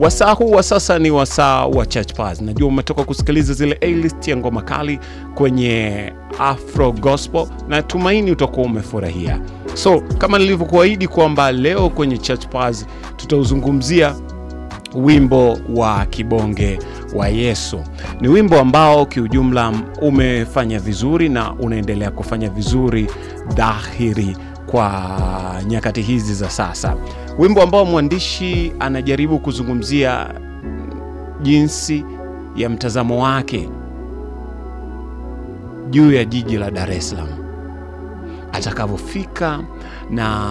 Wasaa huu wa sasa ni wasaa wa Church Paz. Najua umetoka kusikiliza zile A-list ya ngoma kali kwenye Afro Gospel na tumaini utakuwa umefurahia. So, kama nilivyokuahidi kwamba leo kwenye Church Paz tutauzungumzia wimbo wa Kibonge wa Yesu. Ni wimbo ambao kiujumla umefanya vizuri na unaendelea kufanya vizuri dhahiri kwa nyakati hizi za sasa. Wimbo ambao mwandishi anajaribu kuzungumzia jinsi ya mtazamo wake juu ya jiji la Dar es Salaam atakavyofika na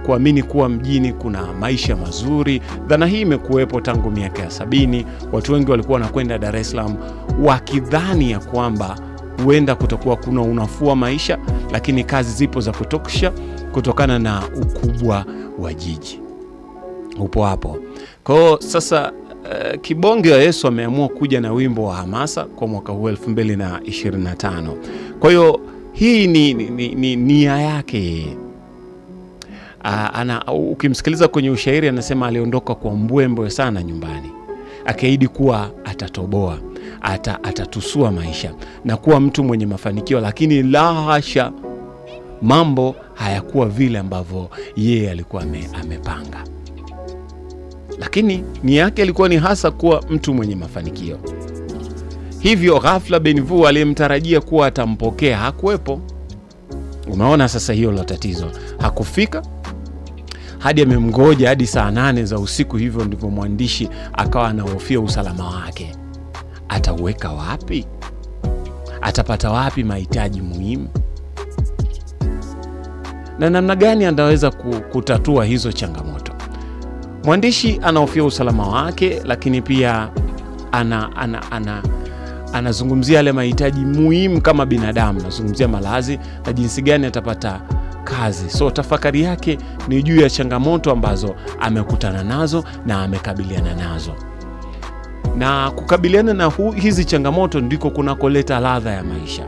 kuamini kuwa mjini kuna maisha mazuri. Dhana hii imekuwepo tangu miaka ya 70. Watu wengi walikuwa wanakwenda Dar es Salaam wakidhani ya kwamba huenda kutakuwa kuna unafua maisha, lakini kazi zipo za kutosha kutokana na ukubwa wa jiji. Upo hapo. Kwa sasa Kibonge wa Yesu ameamua kuja na wimbo wa hamasa kwa mwaka huu 2025. Kwa hiyo hii ni nia yake. Ukimsikiliza kwenye ushairi anasema aliondoka kwa mbwembwe sana nyumbani. Akaahidi kuwa atatoboa, atatusua maisha na kuwa mtu mwenye mafanikio, lakini la hasha, mambo hayakuwa vile ambavyo yeye alikuwa amepanga. Lakini nia yake ilikuwa ni hasa kuwa mtu mwenye mafanikio. Hivyo ghafla Benvu aliyemtarajia kuwa atampokea hakuwepo. Umeona sasa hiyo la tatizo. Hakufika hadi amemgoja hadi saa 8 za usiku. Hivyo ndivyo mwandishi akawa anahofia usalama wake. Atauweka wapi? Atapata wapi mahitaji muhimu? Na namna gani anaweza kutatua hizo changamoto? Mwandishi anahofia usalama wake, lakini pia anazungumzia yale mahitaji muhimu kama binadamu. Anazungumzia malazi na jinsi gani atapata kazi. So tafakari yake ni juu ya changamoto ambazo amekutana nazo na amekabiliana nazo. Na kukabiliana na hizi changamoto ndiko kunakoleta ladha ya maisha.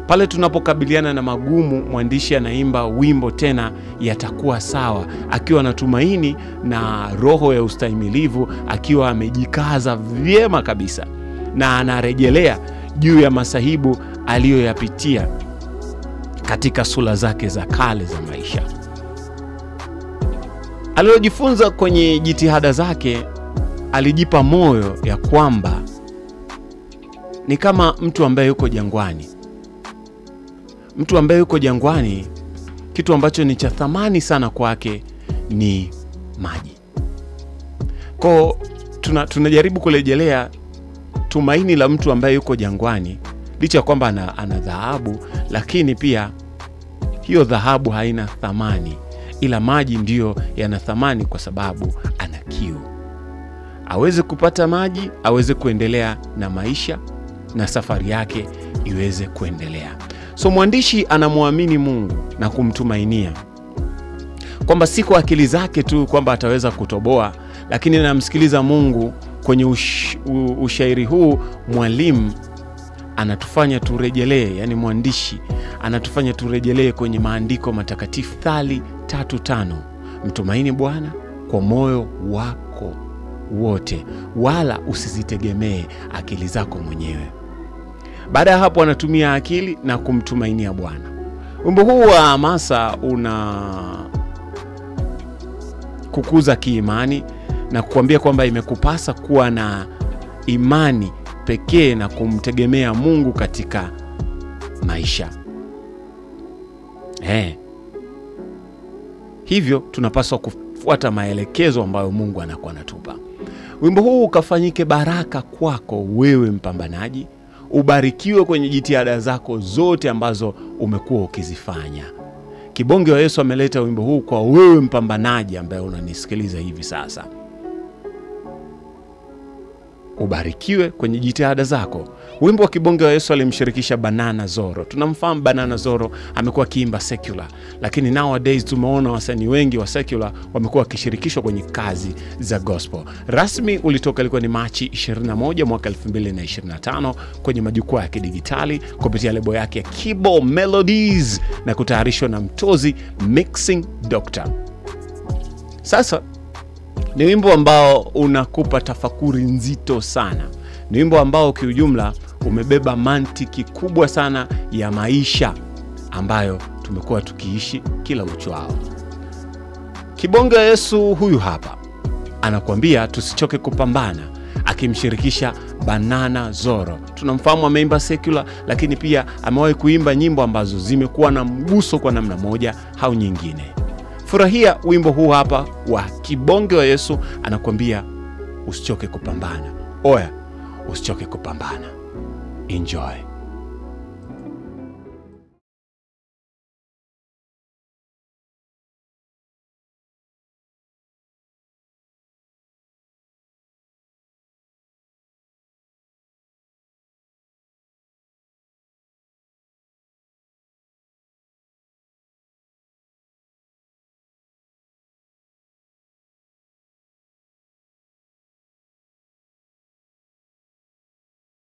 Pale tunapokabiliana na magumu, mwandishi anaimba wimbo tena yatakuwa sawa, akiwa na tumaini na roho ya ustahimilivu, akiwa amejikaza vyema kabisa, na anarejelea juu ya masahibu aliyoyapitia katika sura zake za kale za maisha. Aliyojifunza kwenye jitihada zake, alijipa moyo ya kwamba ni kama mtu ambaye yuko jangwani. Mtu ambaye yuko jangwani, kitu ambacho ni cha thamani sana kwake ni maji. Kwa tunajaribu kurejelea tumaini la mtu ambaye yuko jangwani, licha kwamba ana dhahabu, lakini pia hiyo dhahabu haina thamani, ila maji ndiyo yana thamani kwa sababu ana kiu. Aweze kupata maji, aweze kuendelea na maisha na safari yake iweze kuendelea. So mwandishi anamwamini Mungu na kumtumainia kwamba si kwa akili zake tu kwamba ataweza kutoboa, lakini anamsikiliza Mungu. Kwenye ushairi huu mwalimu anatufanya turejelee, yani mwandishi anatufanya turejelee kwenye maandiko matakatifu. Mithali 3:5, mtumaini Bwana kwa moyo wako wote, wala usizitegemee akili zako mwenyewe. Baada ya hapo anatumia akili na kumtumainia Bwana. Wimbo huu wa hamasa una kukuza kiimani na kukuambia kwamba imekupasa kuwa na imani pekee na kumtegemea Mungu katika maisha. Hivyo tunapaswa kufuata maelekezo ambayo Mungu anakuwa anatupa. Wimbo huu ukafanyike baraka kwako wewe mpambanaji. Ubarikiwe kwenye jitihada zako zote ambazo umekuwa ukizifanya. Kibonge wa Yesu ameleta wimbo huu kwa wewe mpambanaji ambaye unanisikiliza hivi sasa. Ubarikiwe kwenye jitihada zako. Wimbo wa Kibonge wa Yesu alimshirikisha Banana Zoro. Tunamfahamu Banana Zoro, amekuwa akiimba secular, lakini nowadays tumeona wasanii wengi wa secular wamekuwa wakishirikishwa kwenye kazi za gospel. Rasmi ulitoka ilikuwa ni Machi 21 mwaka 2025 kwenye majukwaa ya kidijitali kupitia lebo yake ya Kibo Melodies na kutayarishwa na Mtozi Mixing Doctor. Sasa Ni wimbo ambao unakupa tafakuri nzito sana. Ni wimbo ambao kiujumla umebeba mantiki kubwa sana ya maisha ambayo tumekuwa tukiishi kila uchao. Kibonge wa Yesu huyu hapa anakuambia tusichoke kupambana, akimshirikisha Banana Zoro. Tunamfahamu ameimba secular, lakini pia amewahi kuimba nyimbo ambazo zimekuwa na mguso kwa namna moja au nyingine. Furahia wimbo huu hapa wa Kibonge wa Yesu, anakuambia usichoke kupambana. Oya, usichoke kupambana. Enjoy.